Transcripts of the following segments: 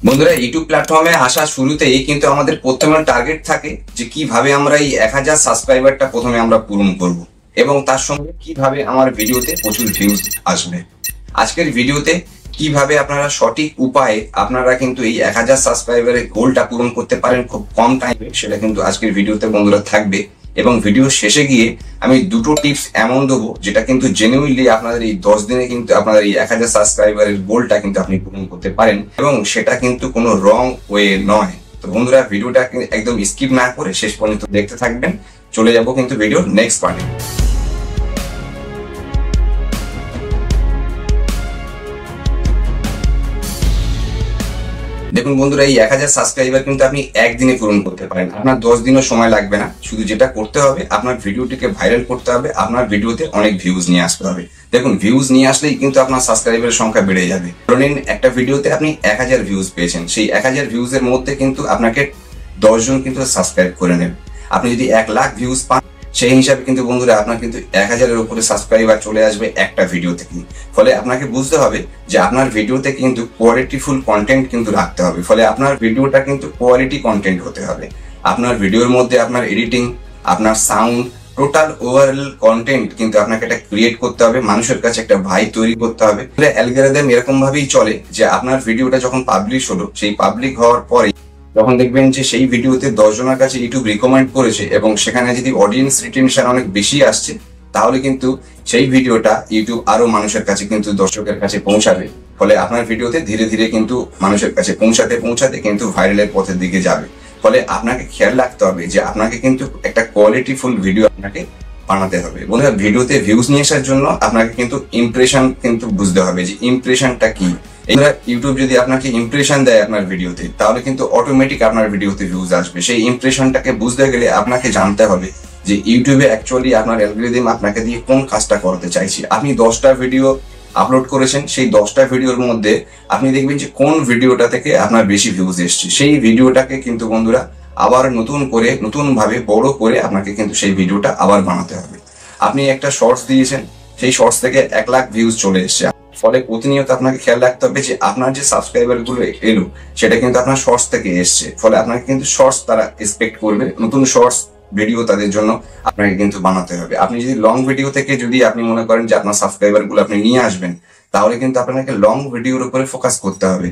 বন্ধুরা, ইউটিউব প্ল্যাটফর্মে আসা শুরুতেই কিন্তু আমাদের প্রথমে টার্গেট থাকে যে কিভাবে আমরা এই 1000 সাবস্ক্রাইবারটা প্রথমে আমরা পূরণ করব এবং তার সঙ্গে কিভাবে আমার ভিডিওতে প্রচুর ভিউজ আসবে। আজকের ভিডিওতে কিভাবে আপনারা সঠিক উপায়ে আপনারা কিন্তু এই 1000 সাবস্ক্রাইবারের গোলটা পূরণ করতে পারেন খুব কম টাইমে, সেটা কিন্তু আজকের ভিডিওতে বন্ধুরা থাকবে। এবং ভিডিও শেষে গিয়ে আমি দুটো টিপস এমন দেবো যেটা কিন্তু জেনুইনলি আপনাদের এই 10 দিনে কিন্তু আপনাদের এই 1000 সাবস্ক্রাইবারের গোলটা কিন্তু আপনি পূরণ করতে পারেন এবং সেটা কিন্তু কোনো রং ওয়ে নয়। তো বন্ধুরা, ভিডিওটা একদম স্কিপ না করে শেষ পর্যন্ত দেখতে থাকবেন। চলে যাব কিন্তু ভিডিওর নেক্সট পার্টে। দেখুন বন্ধুরা, এই 1000 সাবস্ক্রাইবার কিন্তু আপনি একদিনে পূরণ করতে পারেন, আপনার 10 দিনও সময় লাগবে না। শুধু যেটা করতে হবে, আপনার ভিডিওটিকে ভাইরাল করতে হবে, আপনার ভিডিওতে অনেক ভিউজ নিয়ে আসতে হবে। দেখুন, ভিউজ নিয়ে আসলেই কিন্তু আপনার সাবস্ক্রাইবারের সংখ্যা বেড়ে যাবে। ধরুন একটা ভিডিওতে আপনি 1000 ভিউজ পেয়েছেন, সেই 1000 ভিউজের মধ্যে কিন্তু আপনাকে 10 জন কিন্তু সাবস্ক্রাইব করে নেবে। আপনি যদি 1 লাখ ভিউজ পান, সেই হিসাবে কিন্তু বন্ধুরা আপনার কিন্তু 1000-এর উপরে সাবস্ক্রাইবার চলে আসবে একটা ভিডিও থেকে। ফলে আপনাকে বুঝতে হবে যে আপনার ভিডিওতে কিন্তু কোয়ালিটিফুল কন্টেন্ট কিন্তু রাখতে হবে। ফলে আপনার ভিডিওটা কিন্তু কোয়ালিটি কন্টেন্ট হতে হবে। আপনার ভিডিওর মধ্যে আপনার এডিটিং, আপনার সাউন্ড, টোটাল ওভারঅল কন্টেন্ট কিন্তু আপনাকে একটা ক্রিয়েট করতে হবে, মানুষের কাছে একটা ভাই তৈরি করতে হবে। অ্যালগরিদম এরকম ভাবেই চলে যে আপনার ভিডিওটা যখন পাবলিশ হলো, সেই পাবলিক হওয়ার পরে যখন দেখবেন যে সেই ভিডিওতে 10 জনের কাছে ইউটিউব রিকমেন্ড করেছে এবং সেখানে যদি অডিয়েন্স রিটেনশন অনেক বেশি আসছে, তাহলে কিন্তু সেই ভিডিওটা ইউটিউব আরো মানুষের কাছে কিন্তু দর্শকের কাছে পৌঁছাবে। ফলে আপনার ভিডিওতে ধীরে ধীরে কিন্তু মানুষের কাছে পৌঁছাতে কিন্তু ভাইরালের পথের দিকে যাবে। ফলে আপনাকে খেয়াল রাখতে হবে যে আপনাকে কিন্তু একটা কোয়ালিটিফুল ভিডিও আপনাকে বানাতে হবে। বন্ধুরা, ভিডিওতে ভিউজ নিয়ে আসার জন্য আপনাকে কিন্তু ইমপ্রেশন কিন্তু বুঝতে হবে যে ইমপ্রেশনটা কি। ইউটিউব যদি আপনাকে ইমপ্রেশন দেয় আপনার ভিডিওতে, তাহলে কিন্তু অটোমেটিক আপনার ভিডিওতে ভিউজ আসবে। সেই ইমপ্রেশনটাকে বুঝতে গেলে আপনাকে জানতে হবে যে ইউটিউবে অ্যাকচুয়ালি আপনার অ্যালগরিদম আপনাকে দিয়ে কোন কাজটা করতে চাইছে। আপনি 10টা ভিডিও আপলোড করেছেন, সেই 10টা ভিডিওর মধ্যে আপনি দেখবেন যে কোন ভিডিওটা থেকে আপনার বেশি ভিউজ এসছে। সেই ভিডিওটাকে কিন্তু বন্ধুরা আবার নতুন ভাবে বড় করে আপনাকে কিন্তু সেই ভিডিওটা আবার বানাতে হবে। আপনি একটা শর্টস দিয়েছেন, সেই শর্টস থেকে 1 লাখ ভিউজ চলে এসছে। ফলে প্রতিনিয়ত আপনাকে খেয়াল রাখতে হবে যে আপনার যে সাবস্ক্রাইবার গুলো এলো সেটা কিন্তু আপনার শর্টস থেকে এসছে। ফলে আপনাকে কিন্তু শর্টস তারা এক্সপেক্ট করবে, নতুন শর্টস ভিডিও তাদের জন্য আপনাকে কিন্তু বানাতে হবে। আপনি যদি লং ভিডিও থেকে যদি আপনি মনে করেন যে আপনার সাবস্ক্রাইবার গুলো আপনি নিয়ে আসবেন, তাহলে কিন্তু আপনাকে লং ভিডিওর উপরে ফোকাস করতে হবে।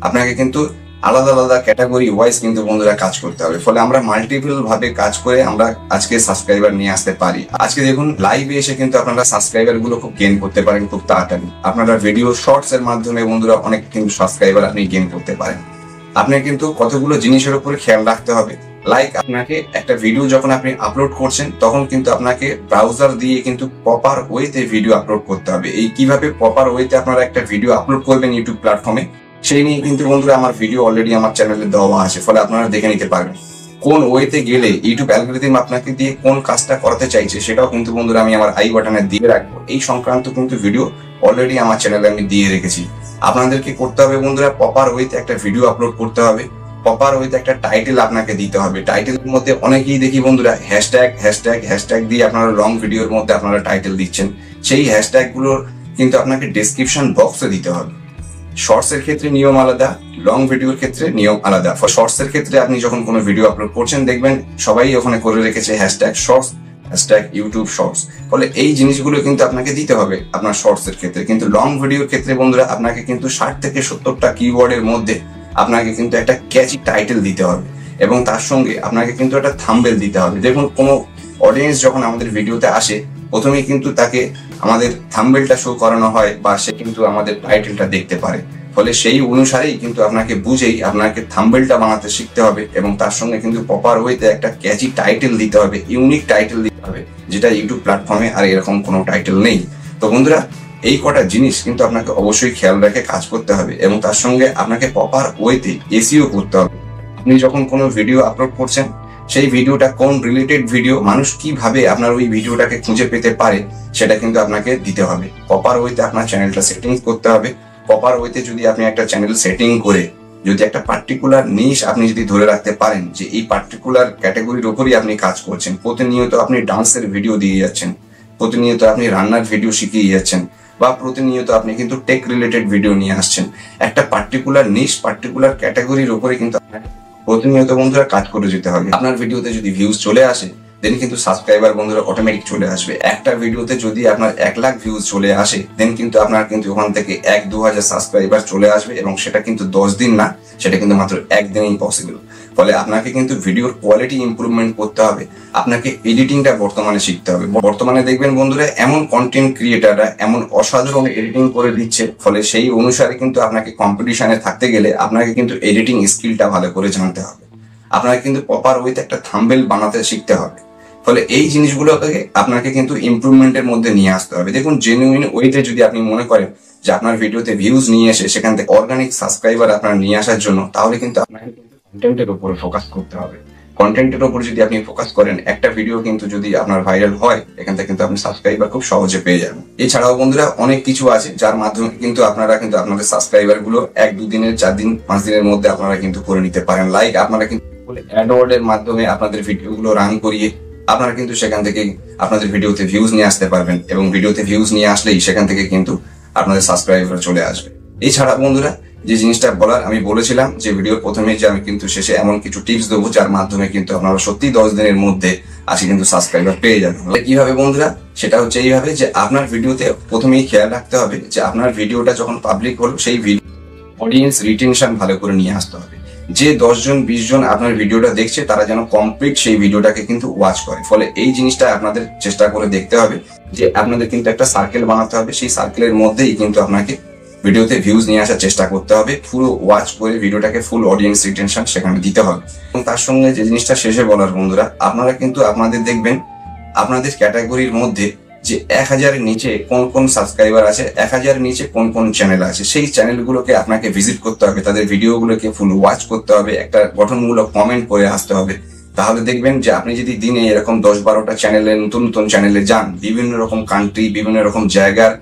আপনাকে কিন্তু আলাদা আলাদা ক্যাটাগরি ওয়াইজ কিন্তু বন্ধুরা কাজ করতে হবে। ফলে আমরা মাল্টিপল ভাবে কাজ করে আমরা আজকে সাবস্ক্রাইবার নিয়ে আসতে পারি। আজকে দেখুন, লাইভে এসে কিন্তু আপনারা সাবস্ক্রাইবার গুলো খুব গেইন করতে পারেন খুব তাড়াতাড়ি। আপনারা ভিডিও শর্টস এর মাধ্যমে বন্ধুরা অনেক কিন্তু সাবস্ক্রাইবার আপনি গেইন করতে পারেন। আপনাকে কিন্তু কতগুলো জিনিসের উপরে খেয়াল রাখতে হবে। লাইক, আপনাকে একটা ভিডিও যখন আপনি আপলোড করছেন, তখন কিন্তু আপনাকে ব্রাউজার দিয়ে কিন্তু প্রপার ওয়েতে ভিডিও আপলোড করতে হবে। এই কিভাবে প্রপার ওয়েতে আপনারা একটা ভিডিও আপলোড করবেন ইউটিউব প্ল্যাটফর্মে, সেই নিয়ে কিন্তু বন্ধুরা আমার ভিডিও অলরেডি আমার চ্যানেলে দেওয়া আছে। ফলে আপনারা দেখে নিতে পারবেন কোন ওয়েতে গেলে ইউটিউব অ্যালগরিদম আপনাকে দিয়ে কোন কাজটা করাতে চাইছে, সেটাও কিন্তু বন্ধুরা আমি আমার আই বাটনে দিয়ে রাখবো। এই সংক্রান্ত কিন্তু ভিডিও অলরেডি আমার চ্যানেলে আমি দিয়ে রেখেছি। আপনাদেরকে করতে হবে বন্ধুরা, প্রপার ওয়েতে একটা ভিডিও আপলোড করতে হবে, প্রপার ওয়েতে একটা টাইটেল আপনাকে দিতে হবে। টাইটেলের মধ্যে অনেকেই দেখি বন্ধুরা হ্যাশট্যাগ দিয়ে আপনারা লং ভিডিওর মধ্যে আপনারা টাইটেল দিচ্ছেন। সেই হ্যাশট্যাগ গুলোর কিন্তু আপনাকে ডেসক্রিপশন বক্সে দিতে হবে। শর্টস এর ক্ষেত্রে নিয়ম আলাদা, লং ভিডিওর ক্ষেত্রে নিয়ম আলাদা। শর্টস এর ক্ষেত্রে আপনি যখন কোনো ভিডিও আপলোড করছেন, দেখবেন সবাই ওখানে করে রেখেছে hashtag shorts, hashtag YouTube shorts. ফলে এই জিনিসগুলো কিন্তু আপনাকে দিতে হবে আপনার শর্টস এর ক্ষেত্রে। কিন্তু লং ভিডিওর ক্ষেত্রে বন্ধুরা আপনাকে কিন্তু 60 থেকে 70টা কিওয়ার্ডের মধ্যে আপনাকে কিন্তু একটা ক্যাচি টাইটেল দিতে হবে এবং তার সঙ্গে আপনাকে কিন্তু একটা থাম্বনেল দিতে হবে। দেখুন, কোনো অডিয়েন্স যখন আমাদের ভিডিওতে আসে, প্রথমেই কিন্তু তাকে আমাদের থাম্বনেলটা শো করানো হয় বা সে কিন্তু আমাদের টাইটেলটা দেখতে পারে। ফলে সেই অনুসারেই কিন্তু আপনাকে বুঝেই আপনাকে থাম্বনেলটা বানাতে শিখতে হবে এবং তার সঙ্গে কিন্তু প্রপার ওয়েতে একটা ক্যাচি টাইটেল দিতে হবে, ইউনিক টাইটেল দিতে হবে, যেটা ইউটিউব প্ল্যাটফর্মে আর এরকম কোনো টাইটেল নেই। তো বন্ধুরা, এই কটা জিনিস কিন্তু আপনাকে অবশ্যই খেয়াল রেখে কাজ করতে হবে এবং তার সঙ্গে আপনাকে প্রপার ওয়েতে এসইও করতে হবে। আপনি যখন কোনো ভিডিও আপলোড করছেন, সেই ভিডিওটা কোন রিলেটেড ভিডিও, মানুষ কিভাবে আপনার ওই ভিডিওটাকে খুঁজে পেতে পারে, সেটা কিন্তু আপনাকে দিতে হবে। প্রপার ওয়েতে আপনার চ্যানেলটা সেটিং করতে হবে। প্রপার ওয়েতে যদি আপনি একটা চ্যানেল সেটিং করে যদি একটা পার্টিকুলার নিশ আপনি যদি ধরে রাখতে পারেন যে এই পার্টিকুলার ক্যাটাগরির উপরই আপনি কাজ করছেন, প্রতিনিয়ত আপনি ডান্সের ভিডিও দিয়ে যাচ্ছেন, প্রতিনিয়ত আপনি রান্নার ভিডিও শিখিয়ে যাচ্ছেন, বা প্রতিনিয়ত আপনি কিন্তু টেক রিলেটেড ভিডিও নিয়ে আসছেন, একটা পার্টিকুলার নিশ পার্টিকুলার ক্যাটাগরির উপরে কিন্তু আপনাকে প্রতিনিয়ত বন্ধুরা কাজ করে যেতে হবে। আপনার ভিডিওতে যদি ভিউজ চলে আসে দেন কিন্তু সাবস্ক্রাইবার বন্ধুরা অটোমেটিক চলে আসবে। একটা ভিডিওতে যদি আপনার 1 লাখ ভিউজ চলে আসে দেন কিন্তু আপনার কিন্তু ওখান থেকে 1-2 হাজার সাবস্ক্রাইবার চলে আসবে, এবং সেটা কিন্তু 10 দিন না, সেটা কিন্তু মাত্র 1 দিনেই পসিবল। ফলে আপনাকে কিন্তু ভিডিওর কোয়ালিটি ইমপ্রুভমেন্ট করতে হবে, আপনাকে এডিটিংটা বর্তমানে শিখতে হবে। বর্তমানে দেখবেন বন্ধুরা এমন কন্টেন্ট ক্রিয়েটাররা এমন অসাধারণ এডিটিং করে দিচ্ছে, ফলে সেই অনুসারে কিন্তু আপনাকে কম্পিটিশনে থাকতে গেলে আপনাকে কিন্তু এডিটিং স্কিলটা ভালো করে জানতে হবে, আপনাকে কিন্তু প্রপার ওয়েতে একটা থাম্বনেল বানাতে শিখতে হবে। ফলে এই জিনিসগুলোকে আপনাকে কিন্তু ইমপ্রুভমেন্টের মধ্যে নিয়ে আসতে হবে। দেখুন জেনুইন ওয়েতে যদি আপনি মনে করেন যে আপনার ভিডিওতে ভিউজ নিয়ে এসে সেখান থেকে অর্গানিক সাবস্ক্রাইবার আপনার নিয়ে আসার জন্য, তাহলে কিন্তু আপনাকে কন্টেন্টের উপর ফোকাস করতে হবে। কন্টেন্টের উপর যদি আপনি ফোকাস করেন, একটা ভিডিও কিন্তু যদি আপনার ভাইরাল হয় এখান থেকে কিন্তু আপনি সাবস্ক্রাইবার খুব সহজে পেয়ে যাবেন। এছাড়াও বন্ধুরা অনেক কিছু আছে যার মাধ্যমে কিন্তু আপনারা কিন্তু আপনাদের সাবস্ক্রাইবার গুলো 1-2 দিনের 4 দিন 5 দিনের মধ্যে আপনারা কিন্তু করে নিতে পারেন। লাইক আপনারা কিন্তু অ্যাডওয়ার্ডের মাধ্যমে আপনাদের ভিডিও গুলো রান করিয়ে আপনারা কিন্তু সেখান থেকে আপনাদের ভিডিওতে ভিউজ নিয়ে আসতে পারবেন, এবং ভিডিওতে ভিউজ নিয়ে আসলেই সেখান থেকে কিন্তু আপনাদের সাবস্ক্রাইবার চলে আসবে। এছাড়া বন্ধুরা যে জিনিসটা বলার আমি বলেছিলাম যে ভিডিওর প্রথমে যে আমি কিন্তু শেষে এমন কিছু টিপস দেবো যার মাধ্যমে কিন্তু আপনারা সত্যি 10 দিনের মধ্যে আজকে কিন্তু সাবস্ক্রাইবার পেয়ে যাবেন। কিভাবে বন্ধুরা? সেটা হচ্ছে এইভাবে যে আপনার ভিডিওতে প্রথমেই খেয়াল রাখতে হবে যে আপনার ভিডিওটা যখন পাবলিক হলো সেই অডিয়েন্স রিটেনশন ভালো করে নিয়ে আসতে হবে। যে 10 জন 20 জন আপনার ভিডিওটা দেখছে তারা যেন কমপ্লিট সেই ভিডিওটাকে কিন্তু ওয়াচ করে। ফলে এই জিনিসটা আপনাদের চেষ্টা করে দেখতে হবে যে আপনাদের কিন্তু একটা সার্কেল বানাতে হবে, সেই সার্কেলের মধ্যেই কিন্তু আপনাকে ভিডিওতে ভিউজ নিয়ে আসার চেষ্টা করতে হবে, পুরো ওয়াচ করে ভিডিওটাকে ফুল অডিয়েন্স রিটেনশন সেখানে দিতে হবে। এবং তার সঙ্গে যে জিনিসটা শেষে বলার বন্ধুরা, আপনারা কিন্তু আপনাদের দেখবেন আপনাদের ক্যাটাগরির মধ্যে যে 1000-এর নিচে কোন কোন সাবস্ক্রাইবার আছে, 1000-এর নিচে কোন কোন চ্যানেল আছে, সেই চ্যানেলগুলোকে আপনাকে ভিজিট করতে হবে, তাদের ভিডিওগুলোকে ফুল ওয়াচ করতে হবে, একটা গঠনমূলক কমেন্ট করে আসতে হবে। তাহলে দেখবেন যে আপনি যদি দিনে এরকম 10-12টা চ্যানেলে নতুন নতুন চ্যানেলে যান, বিভিন্ন রকম কান্ট্রি বিভিন্ন রকম জায়গার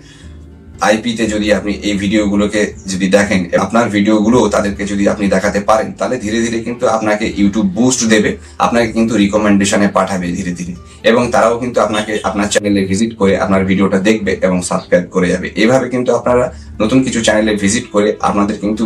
আইপিতে যদি আপনি এই ভিডিওগুলোকে যদি দেখেন, আপনার ভিডিওগুলো তাদেরকে যদি আপনি দেখাতে পারেন, তাহলে ধীরে ধীরে কিন্তু আপনাকে ইউটিউব বুস্ট দেবে, আপনাকে কিন্তু রিকমেন্ডেশনে পাঠাবে ধীরে ধীরে, এবং তারাও কিন্তু আপনাকে আপনার চ্যানেলে ভিজিট করে আপনার ভিডিওটা দেখবে এবং সাবস্ক্রাইব করে যাবে। এভাবে কিন্তু আপনারা নতুন কিছু চ্যানেলে ভিজিট করে আপনাদের কিন্তু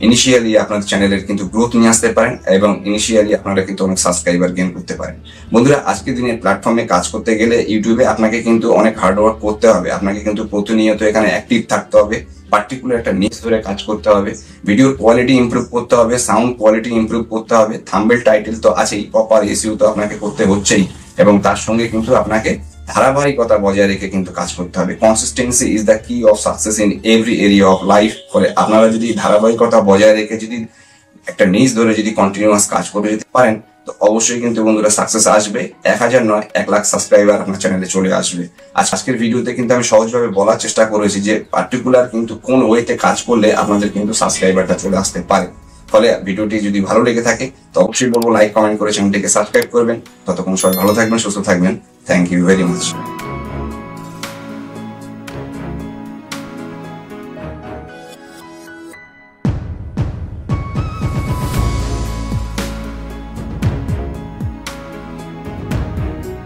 ইনিশিয়ালি আপনাদের চ্যানেলের কিন্তু গ্রোথ নিয়ে আসতে পারেন, এবং ইনিশিয়ালি আপনারা কিন্তু অনেক সাবস্ক্রাইবার গেইন করতে পারেন। বন্ধুরা আজকের দিনে প্ল্যাটফর্মে কাজ করতে গেলে ইউটিউবে আপনাকে কিন্তু অনেক হার্ডওয়ার্ক করতে হবে, আপনাকে কিন্তু প্রতিনিয়ত এখানে অ্যাক্টিভ থাকতে হবে, পার্টিকুলার একটা নিচ ধরে কাজ করতে হবে, ভিডিওর কোয়ালিটি ইমপ্রুভ করতে হবে, সাউন্ড কোয়ালিটি ইমপ্রুভ করতে হবে, থাম্বনেল টাইটেল তো আছেই, প্রপার এসইও তো আপনাকে করতে হচ্ছেই, এবং তার সঙ্গে কিন্তু আপনাকে ধারাবাহিকতা বজায় রেখে কিন্তু কাজ করতে হবে। কনসিস্টেন্সি ইজ দ্য কি of success in every area of life. ফলে আপনারা যদি ধারাবাহিকতা বজায় রেখে যদি একটা নিজ ধরে যদি কন্টিনিউয়াস কাজ করে যেতে পারেন, তো অবশ্যই কিন্তু বন্ধুরা সাকসেস আসবে। 1000 নয় 1 লাখ সাবস্ক্রাইবার আপনার চ্যানেলে চলে আসবে। আজকের ভিডিওতে কিন্তু আমি সহজভাবে বলার চেষ্টা করেছি যে পার্টিকুলার কিন্তু কোন ওয়েতে কাজ করলে আপনাদের কিন্তু সাবস্ক্রাইবারটা চলে আসতে পারে। ফলে ভিডিওটি যদি ভালো লেগে থাকে তো অবশ্যই বলবো লাইক কমেন্ট করে চ্যানেলটিকে সাবস্ক্রাইব করবেন। ততক্ষণ সবাই ভালো থাকবেন, সুস্থ থাকবেন। Thank you very much.